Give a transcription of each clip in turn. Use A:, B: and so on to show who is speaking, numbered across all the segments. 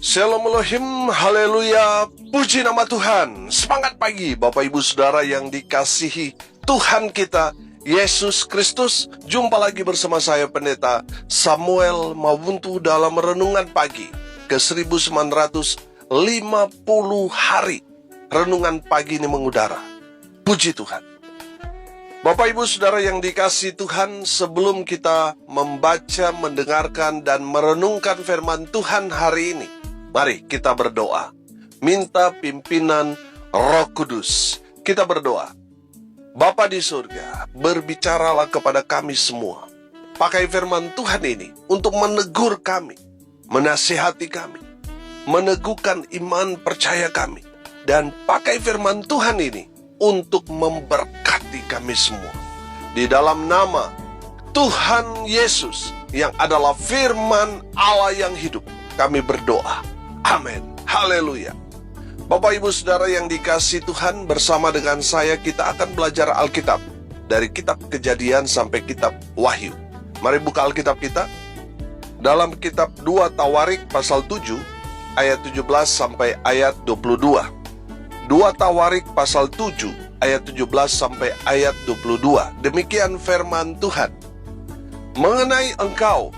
A: Shalom Elohim, haleluya, puji nama Tuhan. Semangat pagi Bapak Ibu Saudara yang dikasihi Tuhan kita, Yesus Kristus. Jumpa lagi bersama saya Pendeta Samuel Mawuntu dalam Renungan Pagi ke 1950 hari. Renungan pagi ini mengudara. Puji Tuhan. Bapak Ibu Saudara yang dikasihi Tuhan, sebelum kita membaca, mendengarkan, dan merenungkan firman Tuhan hari ini, mari kita berdoa. Minta pimpinan Roh Kudus. Kita berdoa. Bapa di surga, berbicaralah kepada kami semua. Pakai firman Tuhan ini untuk menegur kami, menasihati kami, meneguhkan iman percaya kami. Dan pakai firman Tuhan ini untuk memberkati kami semua. Di dalam nama Tuhan Yesus yang adalah firman Allah yang hidup, kami berdoa. Amin. Haleluya. Bapak Ibu Saudara yang dikasihi Tuhan, bersama dengan saya kita akan belajar Alkitab dari kitab Kejadian sampai kitab Wahyu. Mari buka Alkitab kita dalam kitab 2 Tawarik pasal 7 ayat 17 sampai ayat 22. 2 Tawarik pasal 7 ayat 17 sampai ayat 22. Demikian firman Tuhan. Mengenai engkau,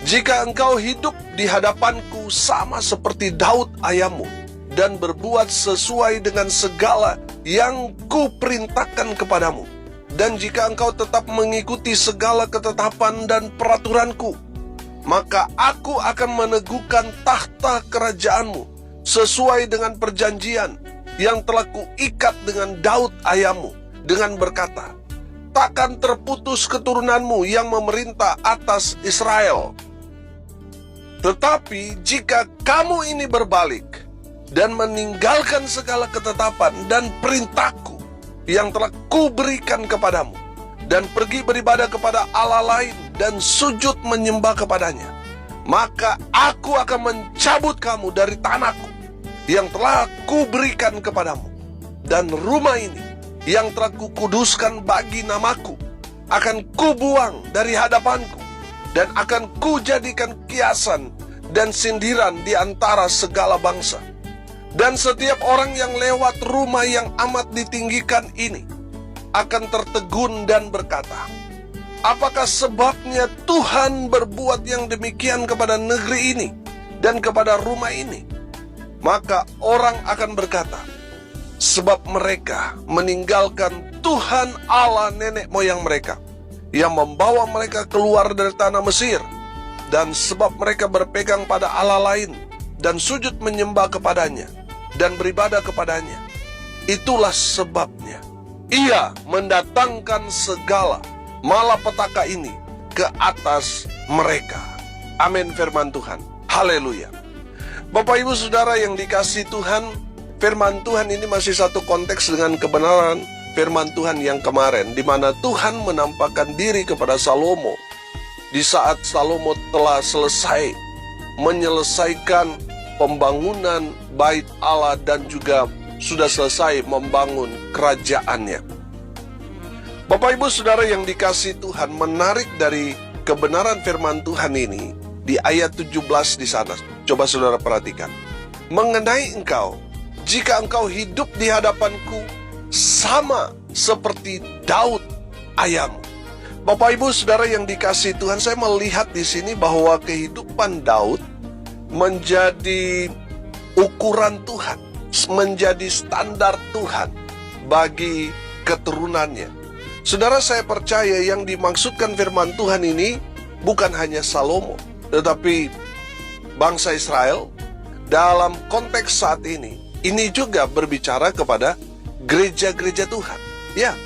A: jika engkau hidup di hadapanku sama seperti Daud ayahmu, dan berbuat sesuai dengan segala yang kuperintahkan kepadamu, dan jika engkau tetap mengikuti segala ketetapan dan peraturanku, maka aku akan meneguhkan tahta kerajaanmu sesuai dengan perjanjian yang telah kuikat dengan Daud ayahmu, dengan berkata, takkan terputus keturunanmu yang memerintah atas Israel. Tetapi jika kamu ini berbalik dan meninggalkan segala ketetapan dan perintahku yang telah kuberikan kepadamu, dan pergi beribadah kepada Allah lain dan sujud menyembah kepadanya, maka aku akan mencabut kamu dari tanahku yang telah kuberikan kepadamu, dan rumah ini yang telah kukuduskan bagi namaku akan kubuang dari hadapanku, dan akan kujadikan kiasan dan sindiran di antara segala bangsa. Dan setiap orang yang lewat rumah yang amat ditinggikan ini akan tertegun dan berkata, apakah sebabnya Tuhan berbuat yang demikian kepada negeri ini dan kepada rumah ini? Maka orang akan berkata, sebab mereka meninggalkan Tuhan Allah nenek moyang mereka, yang membawa mereka keluar dari tanah Mesir, dan sebab mereka berpegang pada Allah lain, dan sujud menyembah kepadanya, dan beribadah kepadanya. Itulah sebabnya Ia mendatangkan segala malapetaka ini ke atas mereka. Amin firman Tuhan. Haleluya. Bapak Ibu Saudara yang dikasihi Tuhan, firman Tuhan ini masih satu konteks dengan kebenaran firman Tuhan yang kemarin, di mana Tuhan menampakkan diri kepada Salomo di saat Salomo telah selesai menyelesaikan pembangunan bait Allah dan juga sudah selesai membangun kerajaannya. Bapak Ibu Saudara yang dikasihi Tuhan, menarik dari kebenaran firman Tuhan ini di ayat 17 di sana. Coba saudara perhatikan. Mengenai engkau, jika engkau hidup di hadapanku sama seperti Daud ayahmu. Bapak Ibu Saudara yang dikasihi Tuhan, saya melihat di sini bahwa kehidupan Daud menjadi ukuran Tuhan, menjadi standar Tuhan bagi keturunannya. Saudara, saya percaya yang dimaksudkan firman Tuhan ini bukan hanya Salomo, tetapi bangsa Israel dalam konteks saat ini juga berbicara kepada gereja-gereja Tuhan. Ya,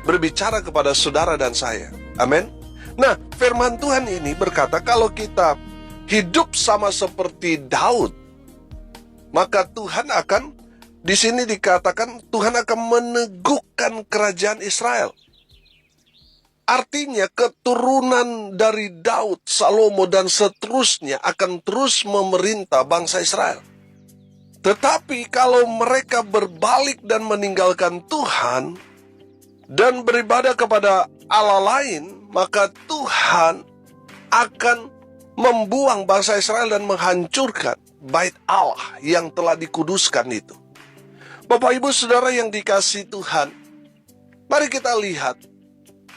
A: berbicara kepada saudara dan saya. Amin. Nah, firman Tuhan ini berkata kalau kita hidup sama seperti Daud, maka Tuhan akan, di sini dikatakan Tuhan akan meneguhkan kerajaan Israel. Artinya keturunan dari Daud, Salomo dan seterusnya akan terus memerintah bangsa Israel. Tetapi kalau mereka berbalik dan meninggalkan Tuhan dan beribadah kepada Allah lain, maka Tuhan akan membuang bangsa Israel dan menghancurkan bait Allah yang telah dikuduskan itu. Bapak Ibu Saudara yang dikasihi Tuhan, mari kita lihat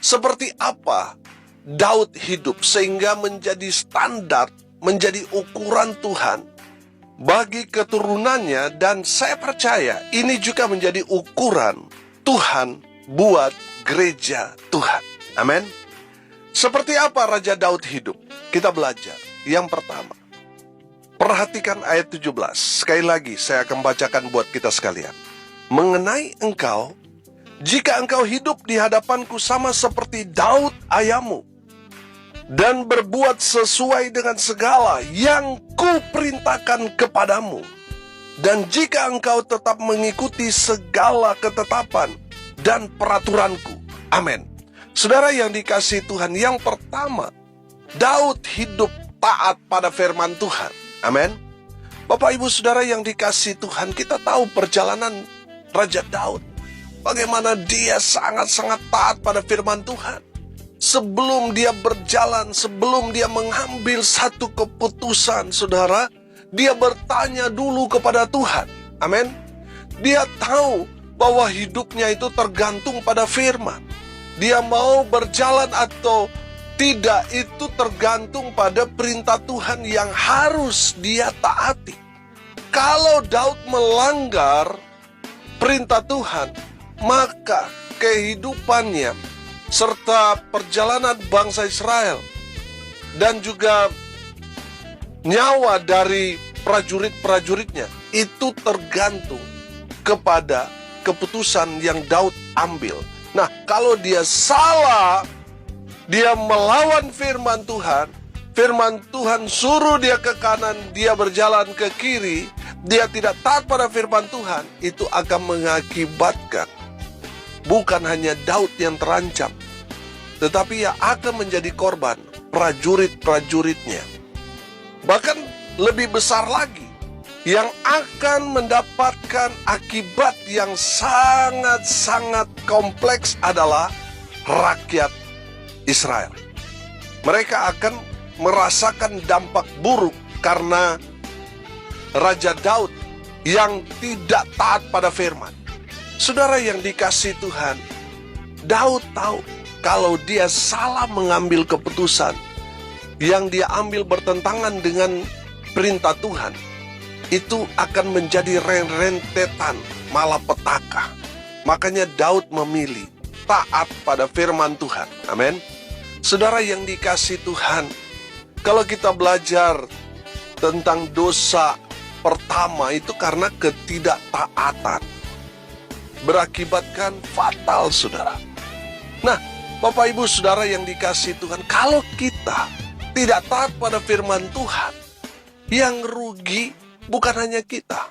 A: seperti apa Daud hidup sehingga menjadi standar, menjadi ukuran Tuhan bagi keturunannya, dan saya percaya ini juga menjadi ukuran Tuhan buat gereja Tuhan. Amin. Seperti apa Raja Daud hidup? Kita belajar. Yang pertama, perhatikan ayat 17. Sekali lagi saya akan bacakan buat kita sekalian. Mengenai engkau, jika engkau hidup di hadapanku sama seperti Daud ayahmu, dan berbuat sesuai dengan segala yang kuperintahkan kepadamu, dan jika engkau tetap mengikuti segala ketetapan dan peraturanku. Amin. Saudara yang dikasihi Tuhan, yang pertama, Daud hidup taat pada firman Tuhan. Amin. Bapak Ibu Saudara yang dikasihi Tuhan, kita tahu perjalanan Raja Daud, bagaimana dia sangat-sangat taat pada firman Tuhan. Sebelum dia berjalan, sebelum dia mengambil satu keputusan, saudara, dia bertanya dulu kepada Tuhan. Amin. Dia tahu bahwa hidupnya itu tergantung pada firman. Dia mau berjalan atau tidak, itu tergantung pada perintah Tuhan yang harus dia taati. Kalau Daud melanggar perintah Tuhan, maka kehidupannya serta perjalanan bangsa Israel dan juga nyawa dari prajurit-prajuritnya itu tergantung kepada keputusan yang Daud ambil. Nah, kalau dia salah, dia melawan firman Tuhan suruh dia ke kanan, dia berjalan ke kiri, dia tidak taat pada firman Tuhan, itu akan mengakibatkan bukan hanya Daud yang terancam, tetapi yang akan menjadi korban prajurit-prajuritnya. Bahkan lebih besar lagi, yang akan mendapatkan akibat yang sangat-sangat kompleks adalah rakyat Israel. Mereka akan merasakan dampak buruk karena Raja Daud yang tidak taat pada firman. Saudara yang dikasihi Tuhan, Daud tahu kalau dia salah mengambil keputusan yang dia ambil bertentangan dengan perintah Tuhan, itu akan menjadi rentetan malapetaka. Makanya Daud memilih taat pada firman Tuhan. Amin. Saudara yang dikasihi Tuhan, kalau kita belajar tentang dosa pertama itu karena ketidaktaatan, berakibatkan fatal, saudara. Nah, Bapak Ibu Saudara yang dikasihi Tuhan, kalau kita tidak taat pada firman Tuhan, yang rugi bukan hanya kita,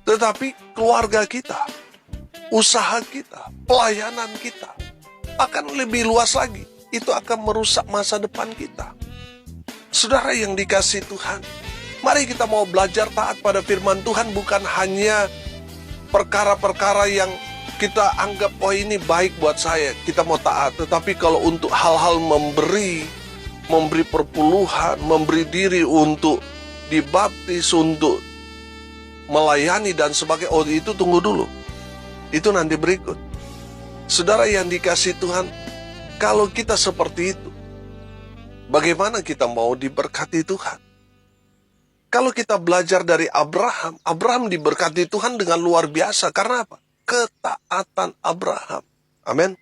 A: tetapi keluarga kita, usaha kita, pelayanan kita akan lebih luas lagi. Itu akan merusak masa depan kita. Saudara yang dikasihi Tuhan, mari kita mau belajar taat pada firman Tuhan, bukan hanya perkara-perkara yang kita anggap, oh ini baik buat saya, kita mau taat. Tetapi kalau untuk hal-hal memberi perpuluhan, memberi diri untuk dibaptis, untuk melayani dan sebagainya, oh itu tunggu dulu. Itu nanti berikut. Saudara yang dikasihi Tuhan, kalau kita seperti itu, bagaimana kita mau diberkati Tuhan? Kalau kita belajar dari Abraham, Abraham diberkati Tuhan dengan luar biasa. Karena apa? Ketaatan Abraham. Amin.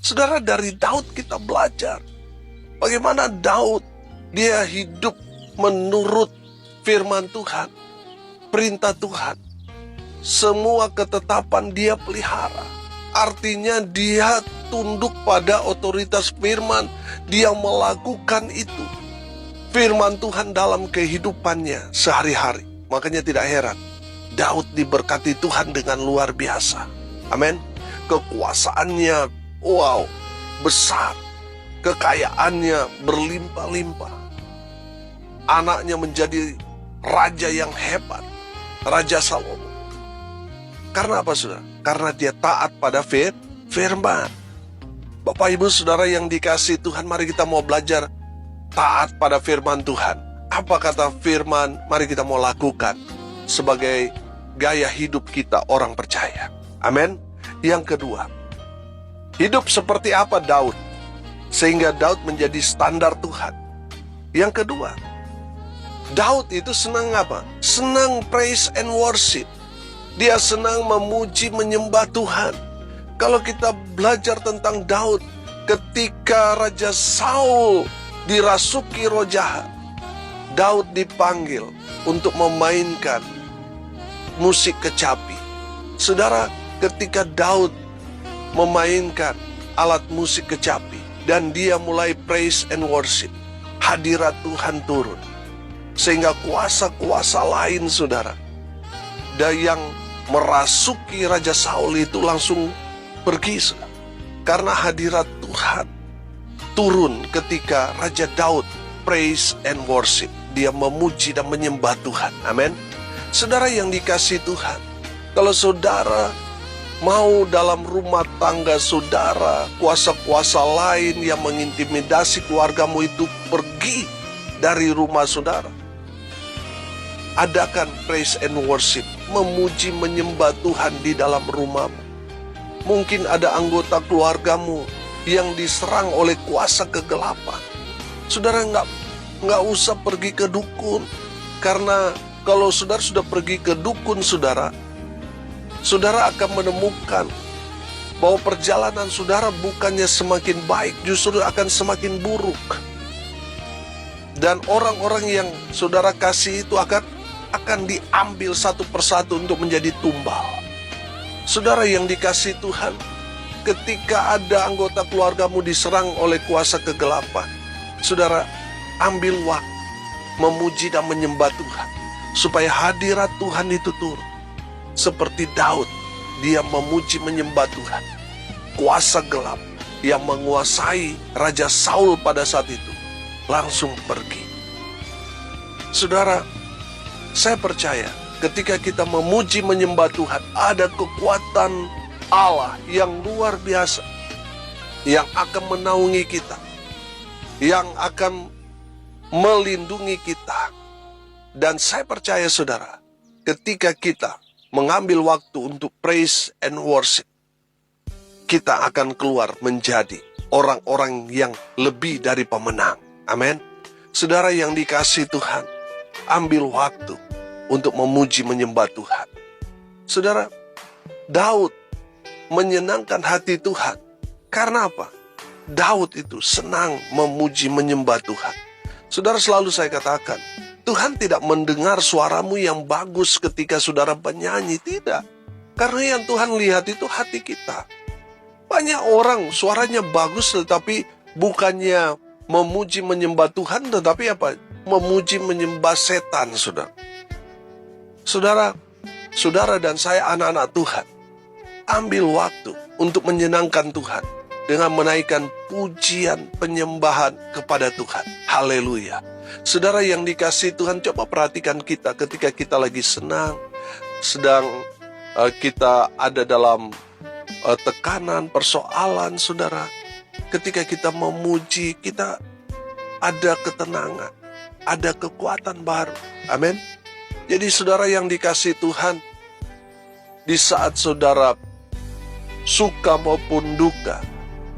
A: Saudara, dari Daud kita belajar bagaimana Daud dia hidup menurut firman Tuhan, perintah Tuhan. Semua ketetapan dia pelihara. Artinya dia tunduk pada otoritas firman. Dia melakukan itu, firman Tuhan dalam kehidupannya sehari-hari. Makanya tidak heran Daud diberkati Tuhan dengan luar biasa. Amin. Kekuasaannya, wow, besar. Kekayaannya berlimpah-limpah. Anaknya menjadi raja yang hebat, Raja Salomo. Karena apa, saudara? Karena dia taat pada firman. Bapak Ibu Saudara yang dikasihi Tuhan, mari kita mau belajar taat pada firman Tuhan. Apa kata firman? Mari kita mau lakukan sebagai gaya hidup kita orang percaya. Amin. Yang kedua, hidup seperti apa Daud, sehingga Daud menjadi standar Tuhan. Yang kedua, Daud itu senang apa? Senang praise and worship. Dia senang memuji, menyembah Tuhan. Kalau kita belajar tentang Daud, ketika Raja Saul dirasuki roh jahat, Daud dipanggil untuk memainkan musik kecapi. Saudara, ketika Daud memainkan alat musik kecapi dan dia mulai praise and worship, hadirat Tuhan turun. Sehingga kuasa-kuasa lain, saudara, dan yang merasuki Raja Saul itu langsung pergi, saudara. Karena hadirat Tuhan turun ketika Raja Daud praise and worship. Dia memuji dan menyembah Tuhan. Amin. Saudara yang dikasihi Tuhan, kalau saudara mau dalam rumah tangga saudara, kuasa-kuasa lain yang mengintimidasi keluargamu itu pergi dari rumah saudara, adakan praise and worship, memuji menyembah Tuhan di dalam rumahmu. Mungkin ada anggota keluargamu yang diserang oleh kuasa kegelapan. Saudara nggak usah pergi ke dukun, karena kalau saudara sudah pergi ke dukun, saudara akan menemukan bahwa perjalanan saudara bukannya semakin baik, justru akan semakin buruk. Dan orang-orang yang saudara kasih itu akan diambil satu persatu untuk menjadi tumbal. Saudara yang dikasihi Tuhan, ketika ada anggota keluargamu diserang oleh kuasa kegelapan, saudara ambil waktu memuji dan menyembah Tuhan, supaya hadirat Tuhan itu turun. Seperti Daud, dia memuji menyembah Tuhan. Kuasa gelap yang menguasai Raja Saul pada saat itu langsung pergi. Saudara, saya percaya ketika kita memuji menyembah Tuhan, ada kekuatan Allah yang luar biasa yang akan menaungi kita, yang akan melindungi kita. Dan saya percaya saudara, ketika kita mengambil waktu untuk praise and worship, kita akan keluar menjadi orang-orang yang lebih dari pemenang. Amin. Saudara yang dikasihi Tuhan, ambil waktu untuk memuji menyembah Tuhan. Saudara, Daud menyenangkan hati Tuhan. Karena apa? Daud itu senang memuji menyembah Tuhan. Saudara, selalu saya katakan, Tuhan tidak mendengar suaramu yang bagus ketika saudara bernyanyi. Tidak. Karena yang Tuhan lihat itu hati kita. Banyak orang suaranya bagus tetapi bukannya memuji menyembah Tuhan, tetapi apa? Memuji menyembah setan, saudara. Saudara dan saya anak-anak Tuhan, ambil waktu untuk menyenangkan Tuhan dengan menaikkan pujian penyembahan kepada Tuhan. Haleluya. Saudara yang dikasihi Tuhan, coba perhatikan kita ketika kita lagi senang, sedang kita ada dalam tekanan, persoalan, saudara. Ketika kita memuji, kita ada ketenangan, ada kekuatan baru. Amin. Jadi saudara yang dikasihi Tuhan, di saat saudara suka maupun duka,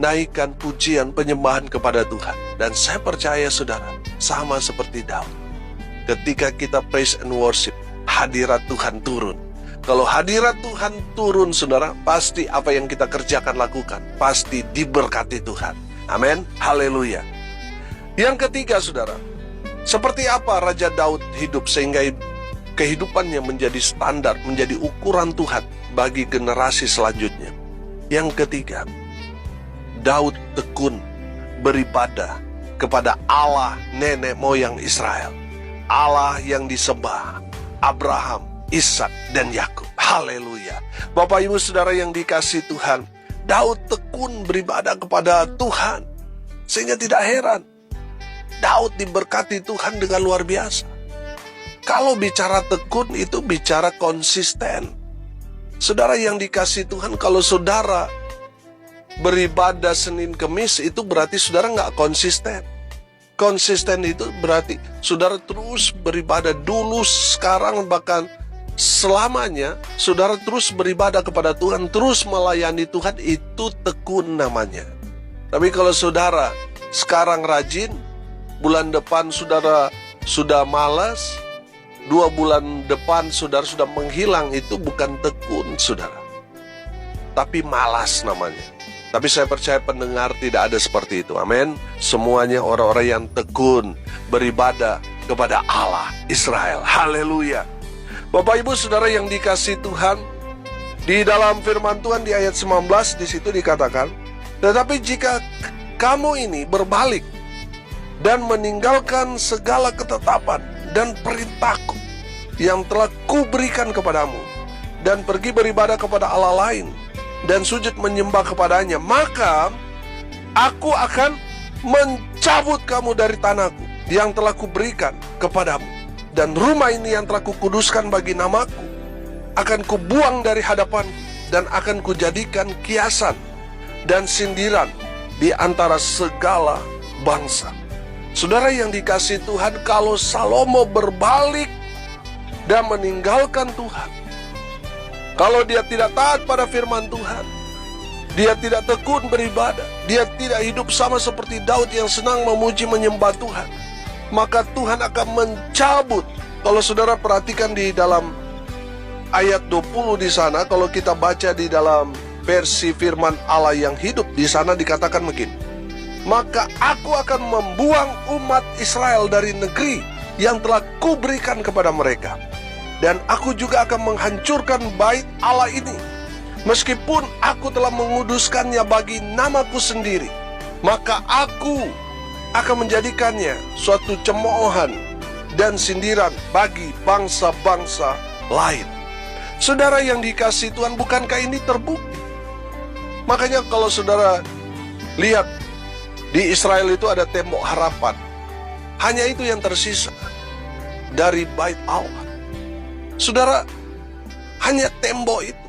A: naikkan pujian penyembahan kepada Tuhan. Dan saya percaya saudara, sama seperti Daud, ketika kita praise and worship, hadirat Tuhan turun. Kalau hadirat Tuhan turun, saudara, pasti apa yang kita kerjakan, lakukan, pasti diberkati Tuhan. Amin. Haleluya. Yang ketiga, saudara, seperti apa Raja Daud hidup sehingga kehidupannya menjadi standar, menjadi ukuran Tuhan bagi generasi selanjutnya. Yang ketiga, Daud tekun beribadah kepada Allah nenek moyang Israel, Allah yang disembah Abraham, Ishak, dan Yakub. Haleluya. Bapak Ibu Saudara yang dikasihi Tuhan, Daud tekun beribadah kepada Tuhan, sehingga tidak heran Daud diberkati Tuhan dengan luar biasa. Kalau bicara tekun itu bicara konsisten. Saudara yang dikasihi Tuhan, kalau saudara beribadah Senin Kemis, itu berarti saudara nggak konsisten. Konsisten itu berarti saudara terus beribadah dulu, sekarang, bahkan selamanya. Saudara terus beribadah kepada Tuhan, terus melayani Tuhan, itu tekun namanya. Tapi kalau saudara sekarang rajin, bulan depan saudara sudah malas, 2 bulan depan saudara sudah menghilang, itu bukan tekun saudara, tapi malas namanya. Tapi saya percaya pendengar tidak ada seperti itu. Amin. Semuanya orang-orang yang tekun beribadah kepada Allah Israel. Haleluya. Bapak Ibu Saudara yang dikasihi Tuhan, di dalam firman Tuhan di ayat 19 di situ dikatakan, tetapi jika kamu ini berbalik dan meninggalkan segala ketetapan dan perintahku yang telah kuberikan kepadamu, dan pergi beribadah kepada Allah lain dan sujud menyembah kepadanya, maka aku akan mencabut kamu dari tanahku yang telah kuberikan kepadamu, dan rumah ini yang telah kukuduskan bagi namaku akan kubuang dari hadapanku, dan akan kujadikan kiasan dan sindiran di antara segala bangsa. Saudara yang dikasihi Tuhan, kalau Salomo berbalik dan meninggalkan Tuhan, kalau dia tidak taat pada firman Tuhan, dia tidak tekun beribadah, dia tidak hidup sama seperti Daud yang senang memuji menyembah Tuhan, maka Tuhan akan mencabut. Kalau saudara perhatikan di dalam ayat 20 di sana, kalau kita baca di dalam versi firman Allah yang hidup, di sana dikatakan begini, maka aku akan membuang umat Israel dari negeri yang telah kuberikan kepada mereka, dan aku juga akan menghancurkan bait Allah ini, meskipun aku telah menguduskannya bagi namaku sendiri, maka aku akan menjadikannya suatu cemoohan dan sindiran bagi bangsa-bangsa lain. Saudara yang dikasihi Tuhan, bukankah ini terbukti? Makanya kalau saudara lihat, di Israel itu ada tembok harapan. Hanya itu yang tersisa dari bait Allah. Saudara, hanya tembok itu.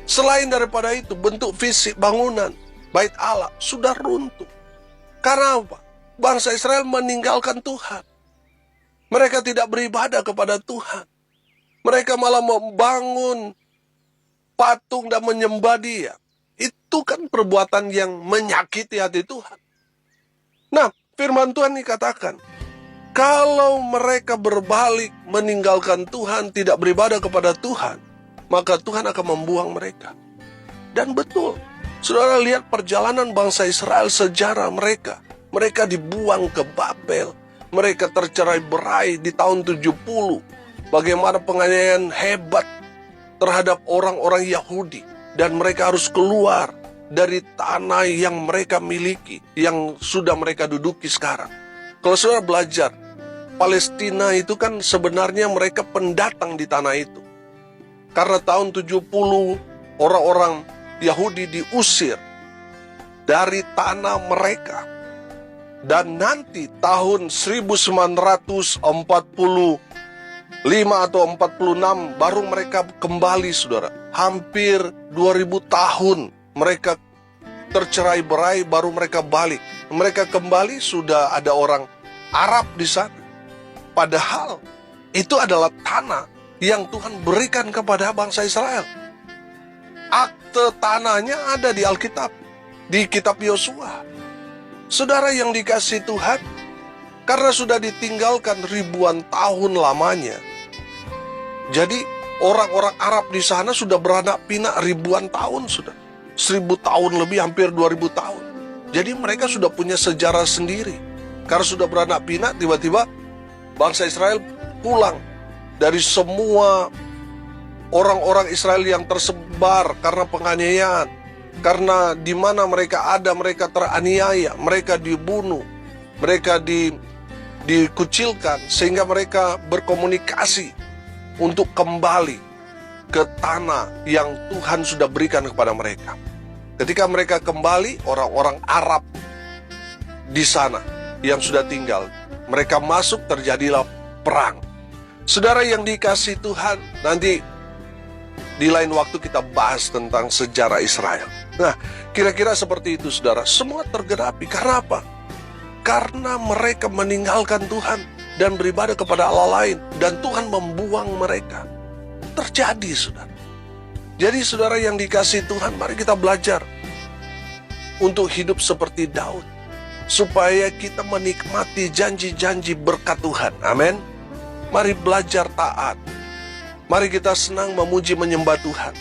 A: Selain daripada itu, bentuk fisik bangunan bait Allah sudah runtuh. Karena apa? Bangsa Israel meninggalkan Tuhan. Mereka tidak beribadah kepada Tuhan. Mereka malah membangun patung dan menyembah Dia. Itu kan perbuatan yang menyakiti hati Tuhan. Nah, firman Tuhan dikatakan, kalau mereka berbalik meninggalkan Tuhan, tidak beribadah kepada Tuhan, maka Tuhan akan membuang mereka. Dan betul, saudara lihat perjalanan bangsa Israel, sejarah mereka. Mereka dibuang ke Babel. Mereka tercerai-berai di tahun 70. Bagaimana penganiayaan hebat terhadap orang-orang Yahudi. Dan mereka harus keluar dari tanah yang mereka miliki, yang sudah mereka duduki sekarang. Kalau saudara belajar, Palestina itu kan sebenarnya mereka pendatang di tanah itu. Karena tahun 70 orang-orang Yahudi diusir dari tanah mereka. Dan nanti tahun 1945 atau 46 baru mereka kembali, saudara. Hampir 2000 tahun mereka tercerai-berai, baru mereka balik. Mereka kembali sudah ada orang Arab di sana. Padahal itu adalah tanah yang Tuhan berikan kepada bangsa Israel. Akte tanahnya ada di Alkitab, di kitab Yosua. Saudara yang dikasihi Tuhan, karena sudah ditinggalkan ribuan tahun lamanya, jadi orang-orang Arab di sana sudah beranak pinak ribuan tahun, sudah 1000 tahun lebih, hampir 2000 tahun. Jadi mereka sudah punya sejarah sendiri. Karena sudah beranak pinak, tiba-tiba bangsa Israel pulang dari semua orang-orang Israel yang tersebar karena penganiayaan. Karena di mana mereka ada, mereka teraniaya, mereka dibunuh, mereka dikucilkan, sehingga mereka berkomunikasi untuk kembali ke tanah yang Tuhan sudah berikan kepada mereka. Ketika mereka kembali, orang-orang Arab di sana yang sudah tinggal, mereka masuk, terjadilah perang. Saudara yang dikasihi Tuhan, nanti di lain waktu kita bahas tentang sejarah Israel. Nah, kira-kira seperti itu, saudara. Semua tergenapi. Karena apa? karena mereka meninggalkan Tuhan dan beribadah kepada Allah lain, dan Tuhan membuang mereka. Terjadi, saudara. Jadi saudara yang dikasihi Tuhan, mari kita belajar untuk hidup seperti Daud, supaya kita menikmati janji-janji berkat Tuhan. Amin. Mari belajar taat. Mari kita senang memuji menyembah Tuhan.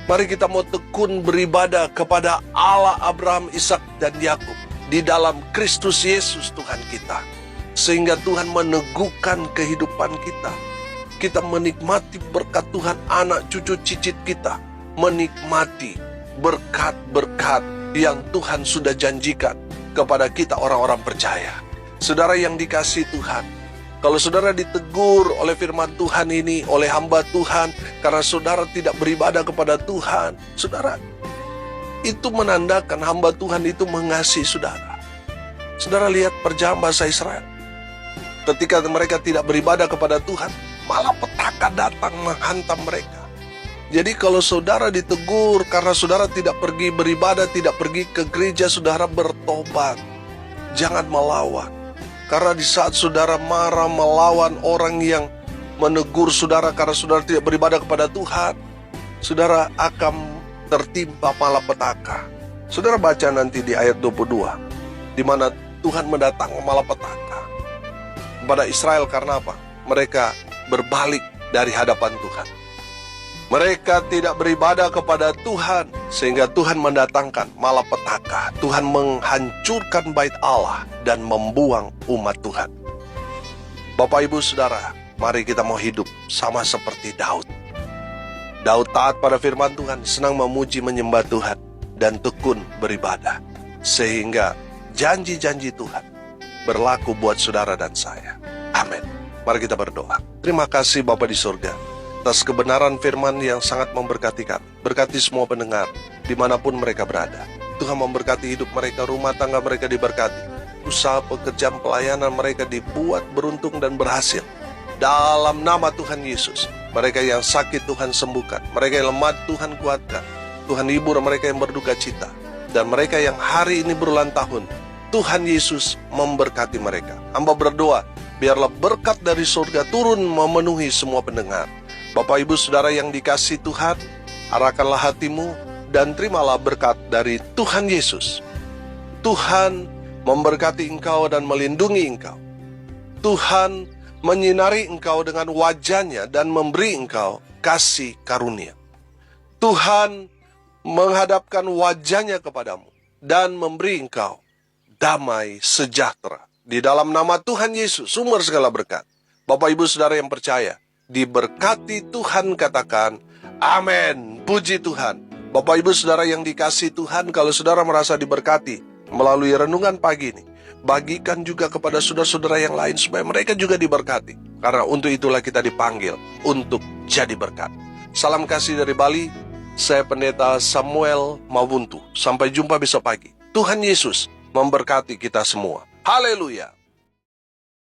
A: Mari kita mau tekun beribadah kepada Allah Abraham, Ishak, dan Yakub di dalam Kristus Yesus Tuhan kita. Sehingga Tuhan meneguhkan kehidupan kita. Kita menikmati berkat Tuhan, anak cucu cicit kita. Menikmati berkat-berkat yang Tuhan sudah janjikan kepada kita orang-orang percaya. Saudara yang dikasihi Tuhan, kalau saudara ditegur oleh firman Tuhan ini, oleh hamba Tuhan, karena saudara tidak beribadah kepada Tuhan, saudara, itu menandakan hamba Tuhan itu mengasihi saudara. Saudara lihat perjalanan bangsa Israel. Ketika mereka tidak beribadah kepada Tuhan, malah petaka datang menghantam mereka. Jadi kalau saudara ditegur karena saudara tidak pergi beribadah, tidak pergi ke gereja, saudara bertobat. Jangan melawan. Karena di saat saudara marah melawan orang yang menegur saudara karena saudara tidak beribadah kepada Tuhan, saudara akan tertimpa malapetaka. Saudara baca nanti di ayat 22, di mana Tuhan mendatangkan malapetaka kepada Israel karena apa? Mereka berbalik dari hadapan Tuhan. Mereka tidak beribadah kepada Tuhan, sehingga Tuhan mendatangkan malapetaka. Tuhan menghancurkan bait Allah dan membuang umat Tuhan. Bapak, Ibu, Saudara, mari kita mau hidup sama seperti Daud. Daud taat pada firman Tuhan, senang memuji menyembah Tuhan, dan tekun beribadah. Sehingga janji-janji Tuhan berlaku buat saudara dan saya. Amin. Mari kita berdoa. Terima kasih Bapa di surga, atas kebenaran firman yang sangat memberkati kami. Berkati semua pendengar, dimanapun mereka berada. Tuhan memberkati hidup mereka, rumah tangga mereka diberkati. Usaha pekerjaan pelayanan mereka dibuat beruntung dan berhasil. Dalam nama Tuhan Yesus, mereka yang sakit Tuhan sembuhkan. Mereka yang lemah Tuhan kuatkan. Tuhan hibur mereka yang berduka cita. Dan mereka yang hari ini berulang tahun, Tuhan Yesus memberkati mereka. Hamba berdoa, biarlah berkat dari surga turun memenuhi semua pendengar. Bapak, Ibu, Saudara yang dikasihi Tuhan, arahkanlah hatimu dan terimalah berkat dari Tuhan Yesus. Tuhan memberkati engkau dan melindungi engkau. Tuhan menyinari engkau dengan wajahnya dan memberi engkau kasih karunia. Tuhan menghadapkan wajahnya kepadamu dan memberi engkau damai sejahtera. Di dalam nama Tuhan Yesus, sumber segala berkat. Bapak, Ibu, Saudara yang percaya, diberkati Tuhan, katakan amin. Puji Tuhan. Bapak, Ibu, Saudara yang dikasihi Tuhan, kalau saudara merasa diberkati melalui renungan pagi ini, bagikan juga kepada saudara-saudara yang lain supaya mereka juga diberkati. Karena untuk itulah kita dipanggil untuk jadi berkat. Salam kasih dari Bali. Saya Pendeta Samuel Mawuntu. Sampai jumpa besok pagi. Tuhan Yesus memberkati kita semua. Haleluya.